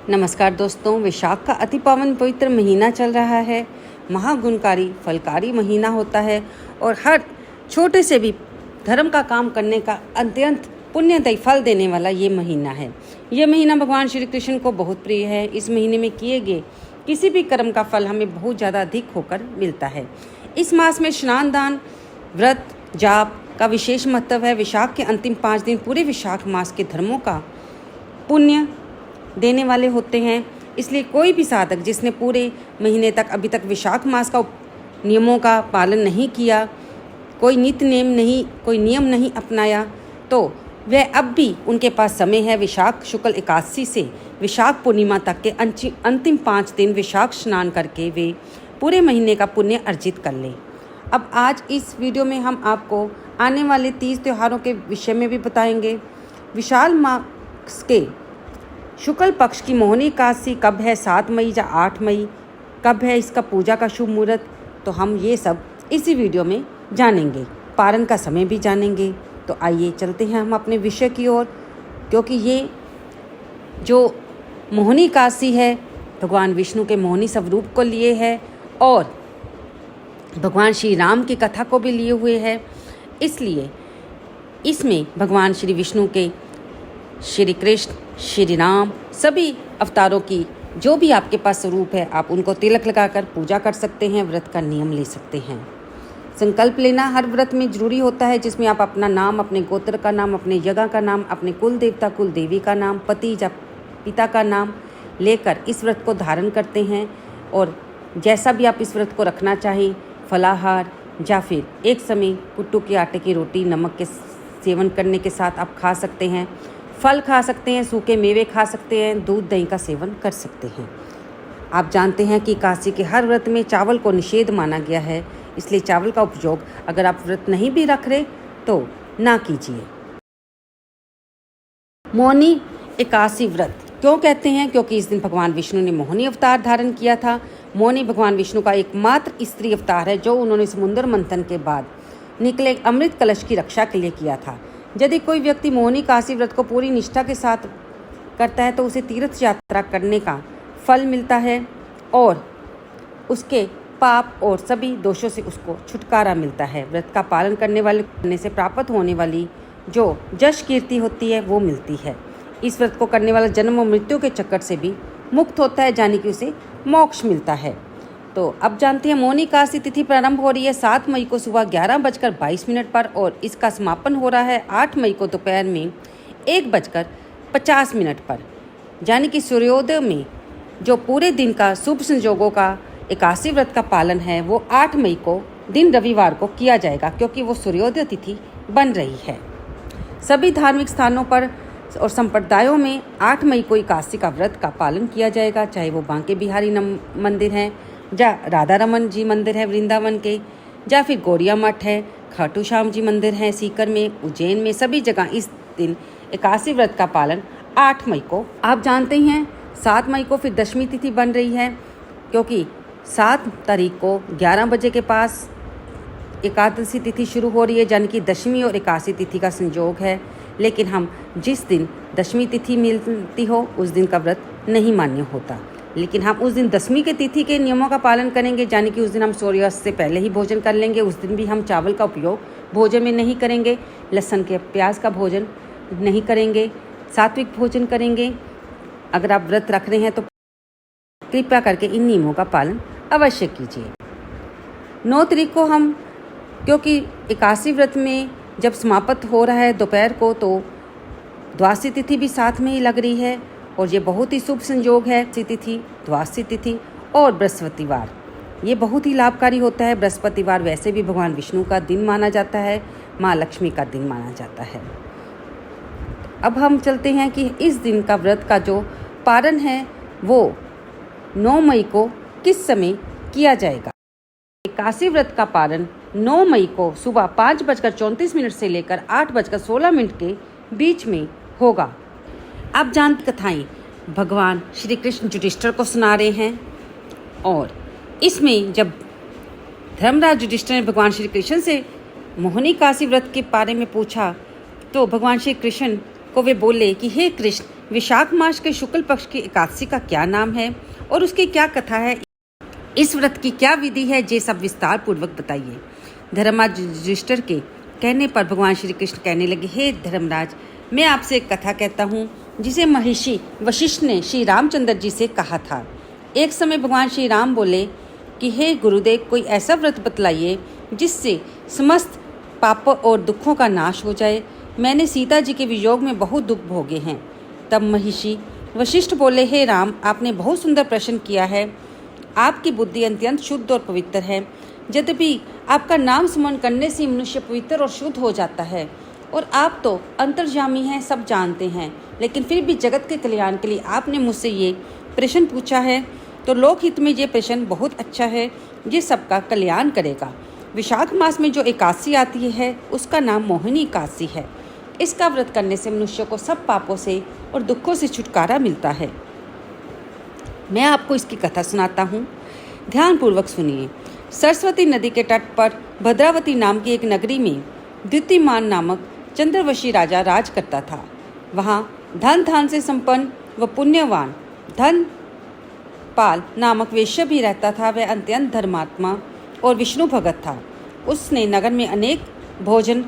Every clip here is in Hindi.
नमस्कार दोस्तों, विशाख का अति पावन पवित्र महीना चल रहा है। महागुणकारी फलकारी महीना होता है और हर छोटे से भी धर्म का काम करने का अत्यंत पुण्यदायी फल देने वाला ये महीना है। ये महीना भगवान श्री कृष्ण को बहुत प्रिय है। इस महीने में किए गए किसी भी कर्म का फल हमें बहुत ज़्यादा अधिक होकर मिलता है। इस मास में स्नान, दान, व्रत, जाप का विशेष महत्व है। विशाख के अंतिम 5 दिन पूरे विशाख मास के धर्मों का पुण्य देने वाले होते हैं। इसलिए कोई भी साधक जिसने पूरे महीने तक अभी तक विशाख मास का नियमों का पालन नहीं किया, कोई नियम नहीं अपनाया, तो वह अब भी उनके पास समय है। विशाख शुक्ल एकादशी से विशाख पूर्णिमा तक के अंतिम 5 दिन विशाख स्नान करके वे पूरे महीने का पुण्य अर्जित कर लें। अब आज इस वीडियो में हम आपको आने वाले 30 त्योहारों के विषय में भी बताएंगे। विशाल मास के शुक्ल पक्ष की मोहिनी एकादशी कब है, 7 मई या 8 मई कब है, इसका पूजा का शुभ मुहूर्त, तो हम ये सब इसी वीडियो में जानेंगे। पारण का समय भी जानेंगे। तो आइए चलते हैं हम अपने विषय की ओर, क्योंकि ये जो मोहिनी एकादशी है भगवान विष्णु के मोहिनी स्वरूप को लिए है और भगवान श्री राम की कथा को भी लिए हुए है। इसलिए इसमें भगवान श्री विष्णु के, श्री कृष्ण, श्री राम सभी अवतारों की जो भी आपके पास स्वरूप है, आप उनको तिलक लगाकर पूजा कर सकते हैं, व्रत का नियम ले सकते हैं। संकल्प लेना हर व्रत में जरूरी होता है, जिसमें आप अपना नाम, अपने गोत्र का नाम, अपने जगह का नाम, अपने कुल देवता कुल देवी का नाम, पति या पिता का नाम लेकर इस व्रत को धारण करते हैं। और जैसा भी आप इस व्रत को रखना चाहें, फलाहार या फिर एक समय कुट्टू के आटे की रोटी नमक के सेवन करने के साथ आप खा सकते हैं। फल खा सकते हैं, सूखे मेवे खा सकते हैं, दूध दही का सेवन कर सकते हैं। आप जानते हैं कि काशी के हर व्रत में चावल को निषेध माना गया है, इसलिए चावल का उपयोग अगर आप व्रत नहीं भी रख रहे तो ना कीजिए। मोहिनी एकादशी व्रत क्यों कहते हैं? क्योंकि इस दिन भगवान विष्णु ने मोहिनी अवतार धारण किया था। मोहिनी भगवान विष्णु का एकमात्र स्त्री अवतार है जो उन्होंने समुद्र मंथन के बाद निकले अमृत कलश की रक्षा के लिए किया था। यदि कोई व्यक्ति मोहिनी एकादशी व्रत को पूरी निष्ठा के साथ करता है तो उसे तीर्थ यात्रा करने का फल मिलता है और उसके पाप और सभी दोषों से उसको छुटकारा मिलता है। व्रत का पालन करने से प्राप्त होने वाली जो यश कीर्ति होती है वो मिलती है। इस व्रत को करने वाला जन्म और मृत्यु के चक्कर से भी मुक्त होता है, यानी कि उसे मोक्ष मिलता है। तो अब जानते हैं मोहिनी एकादशी तिथि प्रारंभ हो रही है 7 मई को सुबह 11:22 पर और इसका समापन हो रहा है 8 मई को दोपहर में 1:50 पर, यानी कि सूर्योदय में। जो पूरे दिन का शुभ संजोगों का एकादशी व्रत का पालन है वो 8 मई को दिन रविवार को किया जाएगा, क्योंकि वो सूर्योदय तिथि बन रही है। सभी धार्मिक स्थानों पर और संप्रदायों में 8 मई को एकादशी का व्रत का पालन किया जाएगा, चाहे वो बांके बिहारी मंदिर है या राधा रमन जी मंदिर है वृंदावन के, या फिर गौड़िया मठ है, खाटू श्याम जी मंदिर है सीकर में, उज्जैन में, सभी जगह इस दिन एकादशी व्रत का पालन 8 मई को। आप जानते हैं 7 मई को फिर दशमी तिथि बन रही है, क्योंकि 7 तारीख को 11 बजे के पास एकादशी तिथि शुरू हो रही है, यानी कि दशमी और एकादशी तिथि का संयोग है। लेकिन हम जिस दिन दशमी तिथि मिलती हो उस दिन का व्रत नहीं मान्य होता, लेकिन हम उस दिन दशमी के तिथि के नियमों का पालन करेंगे, यानी कि उस दिन हम सूर्यास्त से पहले ही भोजन कर लेंगे। उस दिन भी हम चावल का उपयोग भोजन में नहीं करेंगे, लहसुन के प्याज का भोजन नहीं करेंगे, सात्विक भोजन करेंगे। अगर आप व्रत रख रहे हैं तो कृपया करके इन नियमों का पालन अवश्य कीजिए। 9 तारीख को हम, क्योंकि एकादशी व्रत में जब समाप्त हो रहा है दोपहर को, तो द्वादशी तिथि भी साथ में ही लग रही है और ये बहुत ही शुभ संयोग है। तिथि, द्वादशी तिथि और बृहस्पतिवार ये बहुत ही लाभकारी होता है। बृहस्पतिवार वैसे भी भगवान विष्णु का दिन माना जाता है, माँ लक्ष्मी का दिन माना जाता है। अब हम चलते हैं कि इस दिन का व्रत का जो पारण है वो 9 मई को किस समय किया जाएगा। एकादशी व्रत का पारण 9 मई को सुबह 5:34 से लेकर 8:16 के बीच में होगा। आप जानते कथाएं भगवान श्री कृष्ण युधिष्ठिर को सुना रहे हैं और इसमें जब धर्मराज युधिष्ठिर ने भगवान श्री कृष्ण से मोहिनी एकादशी व्रत के बारे में पूछा तो भगवान श्री कृष्ण को वे बोले कि हे कृष्ण, विशाख मास के शुक्ल पक्ष की एकादशी का क्या नाम है और उसकी क्या कथा है, इस व्रत की क्या विधि है, ये सब विस्तार पूर्वक बताइए। धर्मराज युधिष्ठिर के कहने पर भगवान श्री कृष्ण कहने लगे, हे धर्मराज, मैं आपसे एक कथा कहता हूँ जिसे महर्षि वशिष्ठ ने श्री रामचंद्र जी से कहा था। एक समय भगवान श्री राम बोले कि हे गुरुदेव, कोई ऐसा व्रत बतलाइए जिससे समस्त पापों और दुखों का नाश हो जाए। मैंने सीता जी के वियोग में बहुत दुख भोगे हैं। तब महर्षि वशिष्ठ बोले, हे राम, आपने बहुत सुंदर प्रश्न किया है। आपकी बुद्धि अत्यंत शुद्ध और पवित्र है। यद्यपि आपका नाम स्मरण करने से मनुष्य पवित्र और शुद्ध हो जाता है और आप तो अंतर्यामी हैं, सब जानते हैं, लेकिन फिर भी जगत के कल्याण के लिए आपने मुझसे ये प्रश्न पूछा है, तो लोकहित में ये प्रश्न बहुत अच्छा है, ये सबका कल्याण करेगा। विशाख मास में जो एकादशी आती है उसका नाम मोहिनी एकादशी है। इसका व्रत करने से मनुष्य को सब पापों से और दुखों से छुटकारा मिलता है। मैं आपको इसकी कथा सुनाता हूँ, ध्यानपूर्वक सुनिए। सरस्वती नदी के तट पर भद्रावती नाम की एक नगरी में द्युतिमान नामक चंद्रवशी राजा राज करता था। वहाँ धन धान से संपन्न व पुण्यवान धनपाल नामक वेश्या भी रहता था। वह अत्यंत धर्मात्मा और विष्णु भगत था। उसने नगर में अनेक भोजन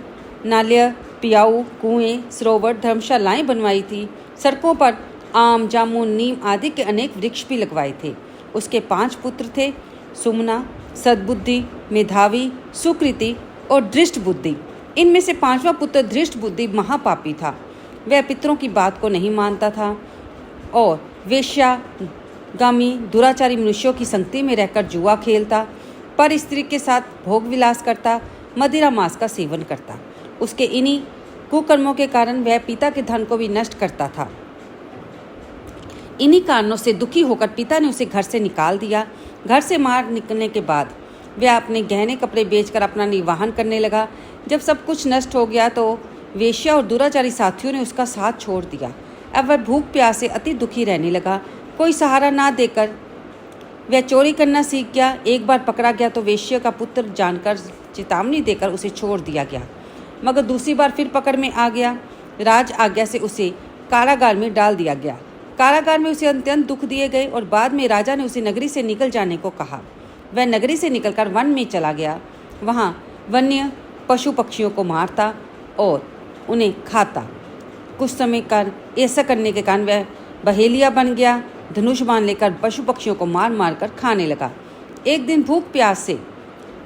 नालय, पियाऊ, कुएं, सरोवर, धर्मशालाएं बनवाई थी। सड़कों पर आम, जामुन, नीम आदि के अनेक वृक्ष भी लगवाए थे। उसके 5 पुत्र थे, सुमना, सद्बुद्धि, मेधावी, सुकृति और दृष्ट बुद्धि। इनमें से 5वां पुत्र दृष्ट बुद्धि महापापी था। वह पितरों की बात को नहीं मानता था और वेश्यागामी दुराचारी मनुष्यों की संगति में रहकर जुआ खेलता, पर स्त्री के साथ भोग विलास करता, मदिरा मांस का सेवन करता। उसके इन्हीं कुकर्मों के कारण वह पिता के धन को भी नष्ट करता था। इन्हीं कारणों से दुखी होकर पिता ने उसे घर से निकाल दिया। घर से बाहर निकलने के बाद वह अपने गहने कपड़े बेचकर अपना निर्वाहन करने लगा। जब सब कुछ नष्ट हो गया तो वेश्या और दुराचारी साथियों ने उसका साथ छोड़ दिया। अब वह भूख प्यास से अति दुखी रहने लगा। कोई सहारा ना देकर वह चोरी करना सीख गया। एक बार पकड़ा गया तो वेश्या का पुत्र जानकर चेतावनी देकर उसे छोड़ दिया गया, मगर दूसरी बार फिर पकड़ में आ गया। राज आज्ञा से उसे कारागार में डाल दिया गया। कारागार में उसे अत्यंत दुख दिए गए और बाद में राजा ने उसे नगरी से निकल जाने को कहा। वह नगरी से निकलकर वन में चला गया। वहाँ वन्य पशु पक्षियों को मारता और उन्हें खाता। कुछ समय कर ऐसा करने के कारण वह बहेलिया बन गया। धनुष बाण लेकर पशु पक्षियों को मार मार कर खाने लगा। एक दिन भूख प्यास से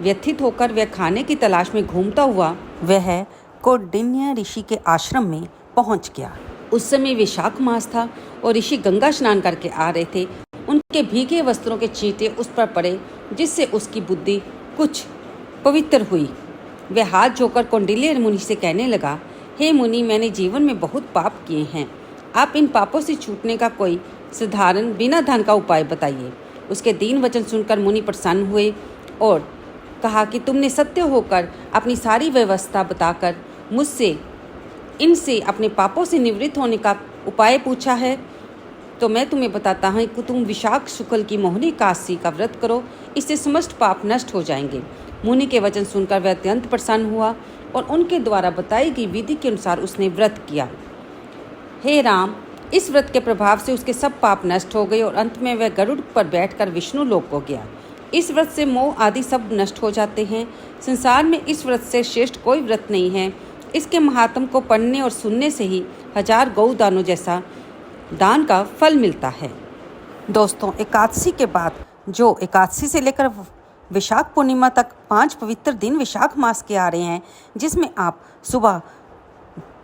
व्यथित होकर वह खाने की तलाश में घूमता हुआ वह कौंडिन्य ऋषि के आश्रम में पहुंच गया। उस समय विशाख मास था और ऋषि गंगा स्नान करके आ रहे थे। उनके भीगे वस्त्रों के छींटे उस पर पड़े, जिससे उसकी बुद्धि कुछ पवित्र हुई। वह हाथ जोड़कर कौंडिन्य मुनि से कहने लगा, हे मुनि, मैंने जीवन में बहुत पाप किए हैं। आप इन पापों से छूटने का कोई साधारण बिना धन का उपाय बताइए। उसके दीन वचन सुनकर मुनि प्रसन्न हुए और कहा कि तुमने सत्य होकर अपनी सारी व्यवस्था बताकर मुझसे इनसे अपने पापों से निवृत्त होने का उपाय पूछा है, तो मैं तुम्हें बताता हूँ कि तुम विशाख शुक्ल की मोहिनी एकादशी का व्रत करो, इससे समस्त पाप नष्ट हो जाएंगे। मुनि के वचन सुनकर वह अत्यंत प्रसन्न हुआ और उनके द्वारा बताई गई विधि के अनुसार उसने व्रत किया। हे राम, इस व्रत के प्रभाव से उसके सब पाप नष्ट हो गए और अंत में वह गरुड़ पर बैठकर विष्णु लोक को गया। इस व्रत से मोह आदि सब नष्ट हो जाते हैं। संसार में इस व्रत से श्रेष्ठ कोई व्रत नहीं है। इसके महात्म को पढ़ने और सुनने से ही 1000 गौदानों जैसा दान का फल मिलता है। दोस्तों, एकादशी के बाद जो एकादशी से लेकर विशाख पूर्णिमा तक 5 पवित्र दिन विशाख मास के आ रहे हैं, जिसमें आप सुबह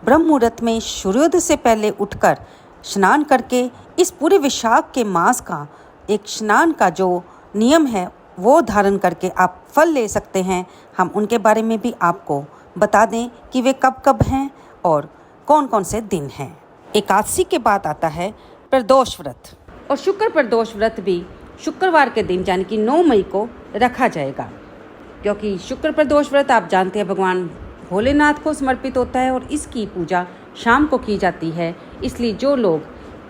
ब्रह्म मुहूर्त में सूर्योदय से पहले उठकर स्नान करके इस पूरे विशाख के मास का एक स्नान का जो नियम है वो धारण करके आप फल ले सकते हैं। हम उनके बारे में भी आपको बता दें कि वे कब कब हैं और कौन कौन से दिन हैं। एकादशी के बाद आता है प्रदोष व्रत, और शुक्र प्रदोष व्रत भी शुक्रवार के दिन यानी कि 9 मई को रखा जाएगा, क्योंकि शुक्र प्रदोष व्रत आप जानते हैं भगवान भोलेनाथ को समर्पित होता है और इसकी पूजा शाम को की जाती है। इसलिए जो लोग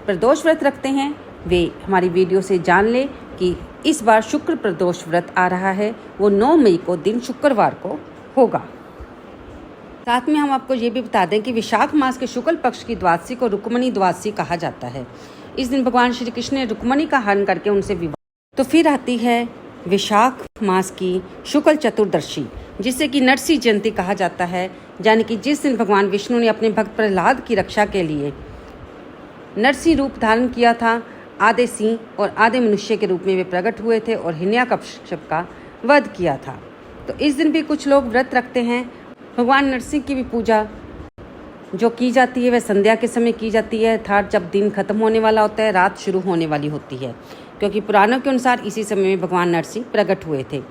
प्रदोष व्रत रखते हैं वे हमारी वीडियो से जान लें कि इस बार शुक्र प्रदोष व्रत आ रहा है, वो 9 मई को दिन शुक्रवार को होगा। साथ में हम आपको ये भी बता दें कि विशाख मास के शुक्ल पक्ष की द्वादशी को रुक्मणी द्वादशी कहा जाता है। इस दिन भगवान श्री कृष्ण ने रुक्मणी का हरण करके उनसे विवाह। तो फिर आती है विशाख मास की शुक्ल चतुर्दशी, जिसे कि नरसिंह जयंती कहा जाता है, यानी कि जिस दिन भगवान विष्णु ने अपने भक्त प्रहलाद की रक्षा के लिए नरसिंह रूप धारण किया था। आधे सिंह और आधे मनुष्य के रूप में वे प्रकट हुए थे और हिरण्यकश्यप का वध किया था। तो इस दिन भी कुछ लोग व्रत रखते हैं। भगवान नरसिंह की भी पूजा जो की जाती है वह संध्या के समय की जाती है, अर्थात जब दिन खत्म होने वाला होता है, रात शुरू होने वाली होती है, क्योंकि पुराणों के अनुसार इसी समय में भगवान नरसिंह प्रकट हुए थे।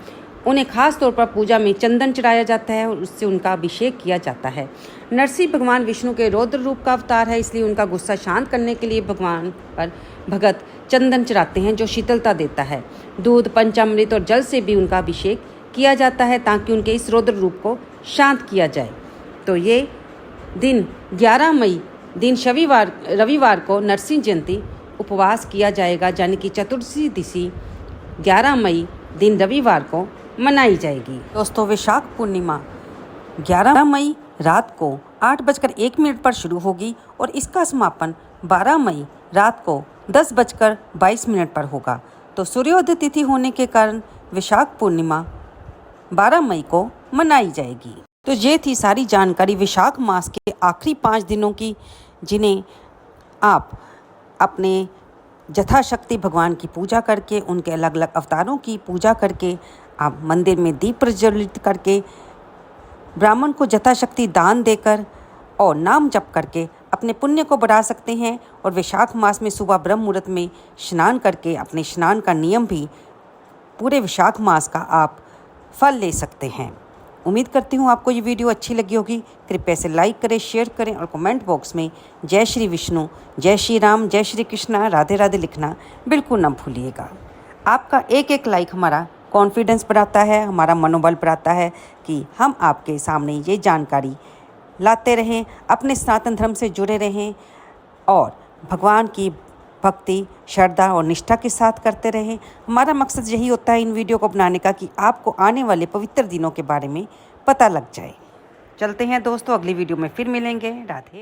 उन्हें खास तौर पर पूजा में चंदन चढ़ाया जाता है और उससे उनका अभिषेक किया जाता है। नरसिंह भगवान विष्णु के रौद्र रूप का अवतार है, इसलिए उनका गुस्सा शांत करने के लिए भगवान पर भगत चंदन चढ़ाते हैं जो शीतलता देता है। दूध, पंचामृत और जल से भी उनका अभिषेक किया जाता है ताकि उनके इस रौद्र रूप को शांत किया जाए। तो ये दिन 11 मई दिन रविवार को नरसिंह जयंती उपवास किया जाएगा, यानी कि चतुर्दशी 11 मई दिन रविवार को मनाई जाएगी। दोस्तों, विशाख पूर्णिमा 11 मई रात को 8:01 पर शुरू होगी और इसका समापन 12 मई रात को 10:22 पर होगा। तो सूर्योदय तिथि होने के कारण विशाख पूर्णिमा 12 मई को मनाई जाएगी। तो ये थी सारी जानकारी विशाख मास के आखिरी 5 दिनों की, जिन्हें आप अपने यथाशक्ति भगवान की पूजा करके, उनके अलग अलग अवतारों की पूजा करके, आप मंदिर में दीप प्रज्वलित करके, ब्राह्मण को यथाशक्ति दान देकर और नाम जप करके अपने पुण्य को बढ़ा सकते हैं। और विशाख मास में सुबह ब्रह्म मुहूर्त में स्नान करके अपने स्नान का नियम भी पूरे विशाख मास का आप फल ले सकते हैं। उम्मीद करती हूँ आपको ये वीडियो अच्छी लगी होगी। कृपया इसे लाइक करें, शेयर करें और कमेंट बॉक्स में जय श्री विष्णु, जय श्री राम, जय श्री कृष्णा, राधे राधे लिखना बिल्कुल न भूलिएगा। आपका एक एक लाइक हमारा कॉन्फिडेंस बढ़ाता है, हमारा मनोबल बढ़ाता है कि हम आपके सामने ये जानकारी लाते रहें, अपने सनातन धर्म से जुड़े रहें और भगवान की भक्ति, श्रद्धा और निष्ठा के साथ करते रहें। हमारा मकसद यही होता है इन वीडियो को बनाने का कि आपको आने वाले पवित्र दिनों के बारे में पता लग जाए। चलते हैं दोस्तों, अगली वीडियो में फिर मिलेंगे। राधे।